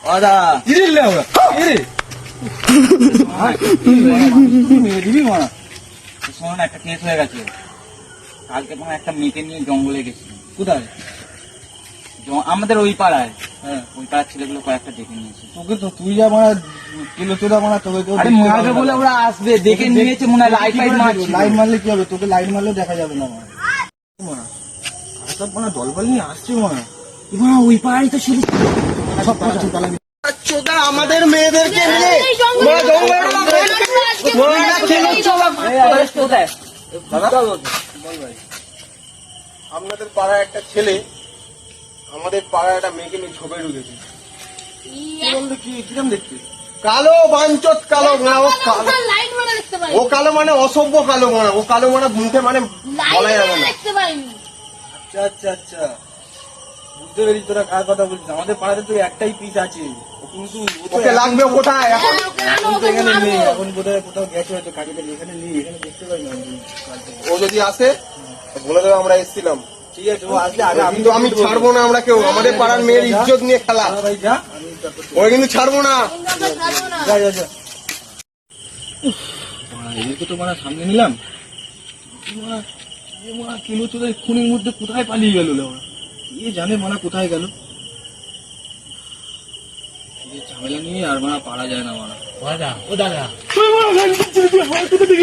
দাদা একটা কেস হয়ে গেছে। কালকে তোমার একটা মেয়েকে নিয়ে জঙ্গলে গেছিল। কোথায়? আমাদের ওই পাড়ায়। হ্যাঁ, ওই পাড়ার ছেলেগুলো কয়েকটা দেখে নিয়েছে। তোকে তো তুই যা মারা কিলো চোরা মারা তোকে তো আরে মারবে বলে ওরা আসবে, দেখে নিয়েছে মনে হয়। লাইট মারছে। লাইট মারলে কি হবে? তোকে লাইট মারলেও দেখা যাবে না মারা। সব মানে দলবল নিয়ে আসছে মারা। ওই পাড়াই তো ছিল। সব আমাদের মেয়েদেরকে নিয়ে আপনাদের পাড়ায় একটা ছেলে আমাদের পাড়ায় একটা মেয়েকে নিয়ে ঝোপে ঢুকেছে। কিরম দেখতে? কালো বাঞ্চত কালো না, ও কালো মানে অসভ্য কালো মানা। ও কালো মানা মুখে মানে বলা যাবে না। আচ্ছা আচ্ছা আচ্ছা, বুঝতে পেরেছি তোরা কার কথা বলছিস। আমাদের পাড়াতে তো একটাই পিস আছে, কিন্তু ওকে লাগবে কোথায়? এখন তো এখানে নেই, এখন বোধহয় কোথাও গেছে হয়তো কাজে। এখানে নেই, এখানে দেখতে পাই না। ও যদি আসে বলে দেবে আমরা এসেছিলাম। ঠিক আছে, ও আসলে আগে আমি ছাড়বো না। আমরা কেউ আমাদের পাড়ার মেয়ের ইজ্জত নিয়ে খেলা ভাই, যা ওই কিন্তু ছাড়বো না। যা যা যা, এদেরকে তো মানে সামনে নিলাম। কিলো চলে খুনির মধ্যে কোথায় পালিয়ে গেল? এ জানে মানা কোথায় গেল। ঝামেলা নিয়ে আর মানা পারা যায় না মানা। ও দাদা তুই